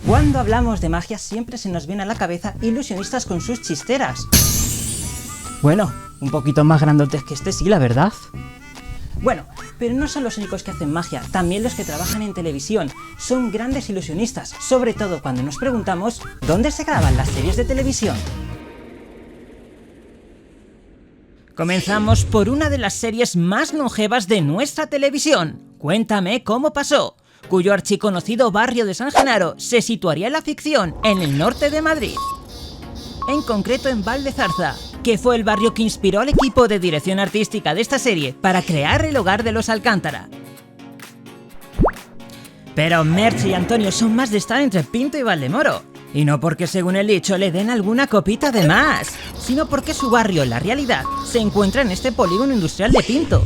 Cuando hablamos de magia siempre se nos viene a la cabeza ilusionistas con sus chisteras. Bueno, un poquito más grandotes que este sí, la verdad. Bueno, pero no son los únicos que hacen magia, también los que trabajan en televisión. Son grandes ilusionistas, sobre todo cuando nos preguntamos ¿dónde se graban las series de televisión? Comenzamos por una de las series más longevas de nuestra televisión, Cuéntame cómo pasó, cuyo archiconocido barrio de San Genaro se situaría en la ficción en el norte de Madrid. En concreto en Val de Zarza, que fue el barrio que inspiró al equipo de dirección artística de esta serie para crear el hogar de los Alcántara. Pero Merche y Antonio son más de estar entre Pinto y Valdemoro. Y no porque según el dicho le den alguna copita de más, sino porque su barrio, en la realidad, se encuentra en este polígono industrial de Pinto.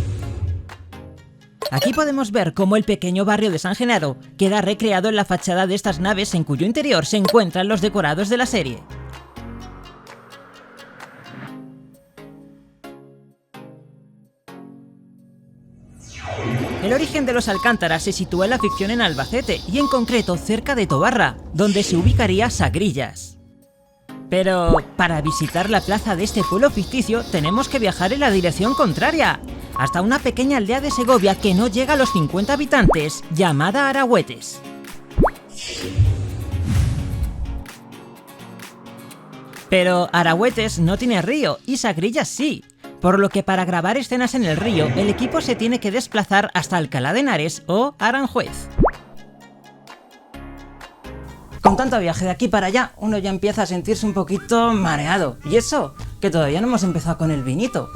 Aquí podemos ver cómo el pequeño barrio de San Genaro queda recreado en la fachada de estas naves en cuyo interior se encuentran los decorados de la serie. El origen de los Alcántara se sitúa en la ficción en Albacete y en concreto cerca de Tobarra, donde se ubicaría Sagrillas. Pero para visitar la plaza de este pueblo ficticio tenemos que viajar en la dirección contraria, hasta una pequeña aldea de Segovia que no llega a los 50 habitantes, llamada Arahuetes. Pero Arahuetes no tiene río y Sagrillas sí, por lo que para grabar escenas en el río el equipo se tiene que desplazar hasta Alcalá de Henares o Aranjuez. Con tanto viaje de aquí para allá, uno ya empieza a sentirse un poquito mareado. Y eso, que todavía no hemos empezado con el vinito.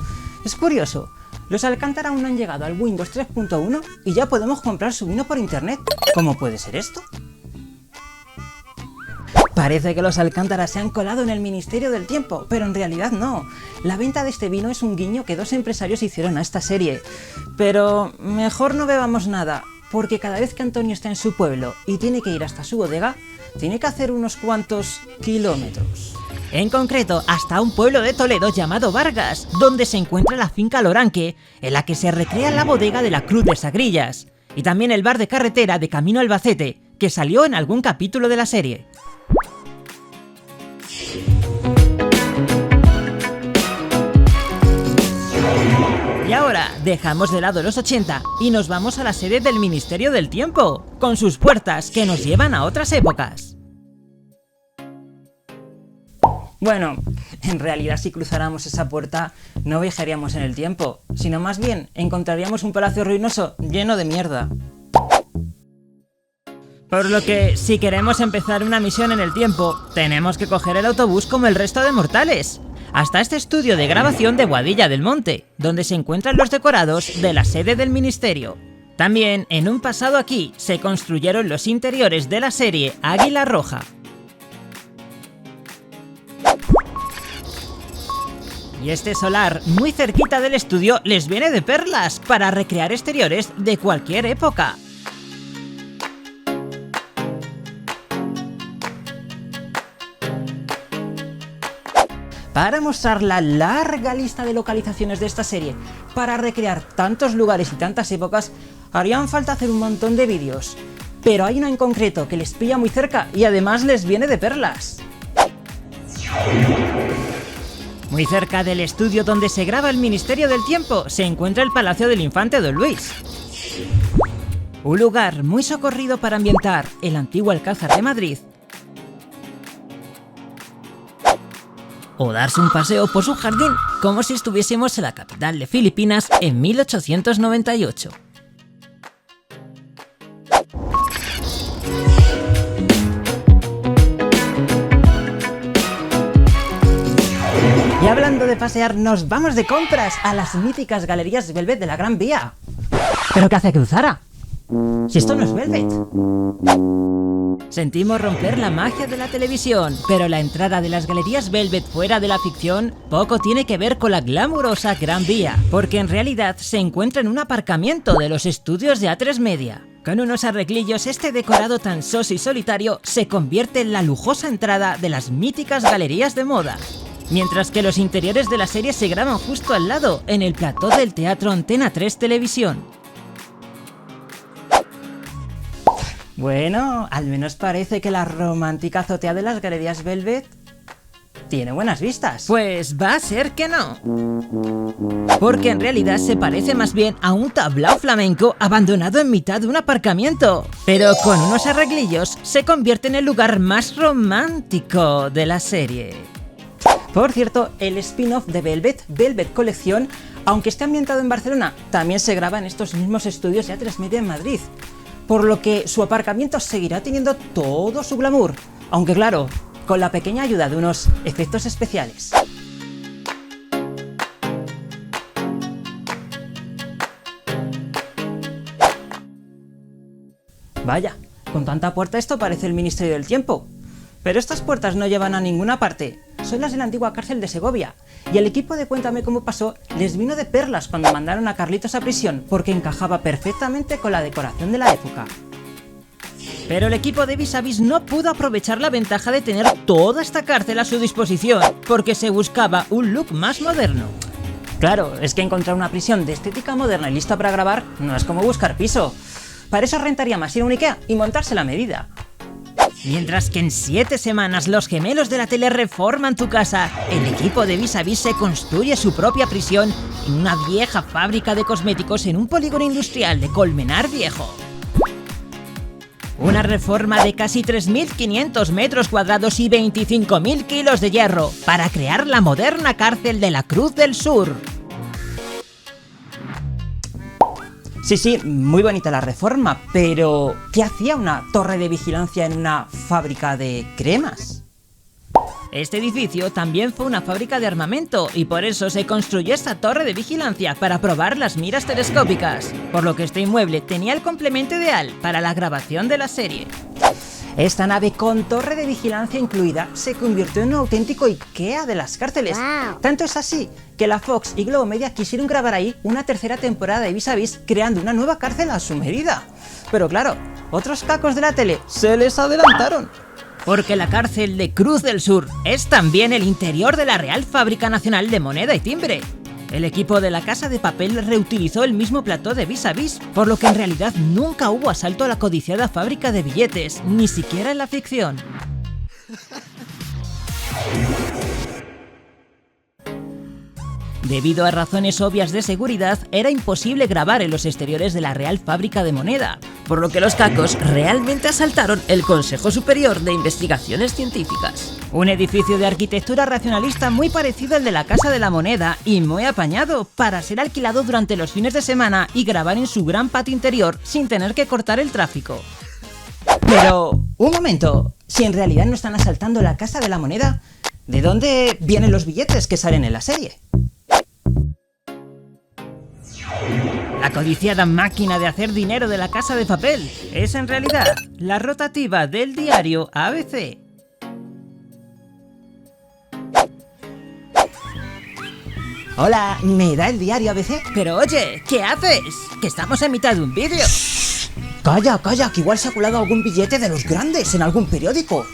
Es curioso, los Alcántara aún no han llegado al Windows 3.1 y ya podemos comprar su vino por internet. ¿Cómo puede ser esto? Parece que los Alcántara se han colado en el Ministerio del Tiempo, pero en realidad no. La venta de este vino es un guiño que dos empresarios hicieron a esta serie. Pero mejor no bebamos nada, porque cada vez que Antonio está en su pueblo y tiene que ir hasta su bodega, tiene que hacer unos cuantos kilómetros. En concreto, hasta un pueblo de Toledo llamado Vargas, donde se encuentra la finca Loranque, en la que se recrea la bodega de la Cruz de Sagrillas, y también el bar de carretera de Camino Albacete, que salió en algún capítulo de la serie. Y ahora dejamos de lado los 80 y nos vamos a la sede del Ministerio del Tiempo, con sus puertas que nos llevan a otras épocas. Bueno, en realidad si cruzáramos esa puerta no viajaríamos en el tiempo, sino más bien encontraríamos un palacio ruinoso lleno de mierda. Por lo que, si queremos empezar una misión en el tiempo, tenemos que coger el autobús como el resto de mortales, hasta este estudio de grabación de Boadilla del Monte, donde se encuentran los decorados de la sede del ministerio. También, en un pasado aquí, se construyeron los interiores de la serie Águila Roja. Y este solar, muy cerquita del estudio, les viene de perlas para recrear exteriores de cualquier época. Para mostrar la larga lista de localizaciones de esta serie, para recrear tantos lugares y tantas épocas, harían falta hacer un montón de vídeos. Pero hay una en concreto que les pilla muy cerca y además les viene de perlas. Muy cerca del estudio donde se graba el Ministerio del Tiempo se encuentra el Palacio del Infante Don Luis. Un lugar muy socorrido para ambientar el antiguo Alcázar de Madrid, o darse un paseo por su jardín como si estuviésemos en la capital de Filipinas en 1898. Y hablando de pasear, nos vamos de compras a las míticas galerías Velvet de la Gran Vía. ¿Pero qué hace Cruzara? Si esto no es Velvet. Sentimos romper la magia de la televisión, pero la entrada de las galerías Velvet fuera de la ficción poco tiene que ver con la glamurosa Gran Vía, porque en realidad se encuentra en un aparcamiento de los estudios de A3 Media. Con unos arreglillos, este decorado tan soso y solitario se convierte en la lujosa entrada de las míticas galerías de moda. Mientras que los interiores de la serie se graban justo al lado, en el plató del Teatro Antena 3 Televisión. Bueno, al menos parece que la romántica azotea de las Galerías Velvet tiene buenas vistas. Pues va a ser que no. Porque en realidad se parece más bien a un tablao flamenco abandonado en mitad de un aparcamiento. Pero con unos arreglillos se convierte en el lugar más romántico de la serie. Por cierto, el spin-off de Velvet, Velvet Colección, aunque esté ambientado en Barcelona, también se graba en estos mismos estudios de A3 Media en Madrid. Por lo que su aparcamiento seguirá teniendo todo su glamour. Aunque claro, con la pequeña ayuda de unos efectos especiales. Vaya, con tanta puerta esto parece el Ministerio del Tiempo. Pero estas puertas no llevan a ninguna parte, son las de la antigua cárcel de Segovia, y el equipo de Cuéntame cómo pasó les vino de perlas cuando mandaron a Carlitos a prisión porque encajaba perfectamente con la decoración de la época. Pero el equipo de Vis a Vis no pudo aprovechar la ventaja de tener toda esta cárcel a su disposición, porque se buscaba un look más moderno. Claro, es que encontrar una prisión de estética moderna y lista para grabar no es como buscar piso. Para eso rentaría más ir a un Ikea y montarse la medida. Mientras que en 7 semanas los gemelos de la tele reforman tu casa, el equipo de Vis a Vis se construye su propia prisión en una vieja fábrica de cosméticos en un polígono industrial de Colmenar Viejo. Una reforma de casi 3.500 metros cuadrados y 25.000 kilos de hierro para crear la moderna cárcel de la Cruz del Sur. Sí, muy bonita la reforma, pero ¿qué hacía una torre de vigilancia en una fábrica de cremas? Este edificio también fue una fábrica de armamento y por eso se construyó esta torre de vigilancia para probar las miras telescópicas, por lo que este inmueble tenía el complemento ideal para la grabación de la serie. Esta nave con torre de vigilancia incluida se convirtió en un auténtico Ikea de las cárceles. Wow. Tanto es así que la Fox y Globo Media quisieron grabar ahí una tercera temporada de Vis a Vis creando una nueva cárcel a su medida. Pero claro, otros cacos de la tele se les adelantaron. Porque la cárcel de Cruz del Sur es también el interior de la Real Fábrica Nacional de Moneda y Timbre. El equipo de La Casa de Papel reutilizó el mismo plató de Vis a Vis, por lo que en realidad nunca hubo asalto a la codiciada fábrica de billetes, ni siquiera en la ficción. Debido a razones obvias de seguridad, era imposible grabar en los exteriores de la Real Fábrica de Moneda, por lo que los cacos realmente asaltaron el Consejo Superior de Investigaciones Científicas. Un edificio de arquitectura racionalista muy parecido al de la Casa de la Moneda y muy apañado para ser alquilado durante los fines de semana y grabar en su gran patio interior sin tener que cortar el tráfico. Pero, un momento, si en realidad no están asaltando la Casa de la Moneda, ¿de dónde vienen los billetes que salen en la serie? La codiciada máquina de hacer dinero de La Casa de Papel es en realidad la rotativa del diario ABC. Hola, ¿me da el diario ABC? Pero oye, ¿qué haces? Que estamos en mitad de un vídeo. Calla, que igual se ha colado algún billete de los grandes en algún periódico.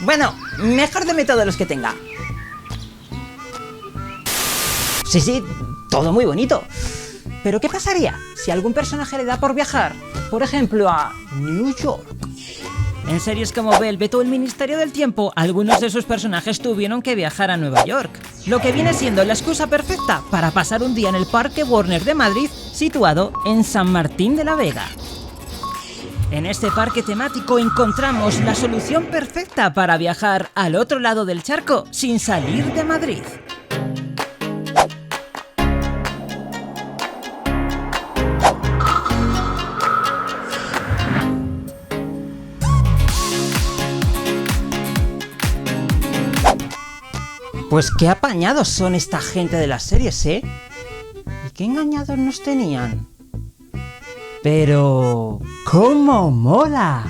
Bueno, mejor deme todos los que tenga. Sí, todo muy bonito. Pero ¿qué pasaría si algún personaje le da por viajar, por ejemplo, a New York? En series como Velvet o El Ministerio del Tiempo, algunos de sus personajes tuvieron que viajar a Nueva York, lo que viene siendo la excusa perfecta para pasar un día en el Parque Warner de Madrid, situado en San Martín de la Vega. En este parque temático encontramos la solución perfecta para viajar al otro lado del charco sin salir de Madrid. Pues qué apañados son esta gente de las series, ¿eh? ¿Y qué engañados nos tenían? Pero... ¡cómo mola!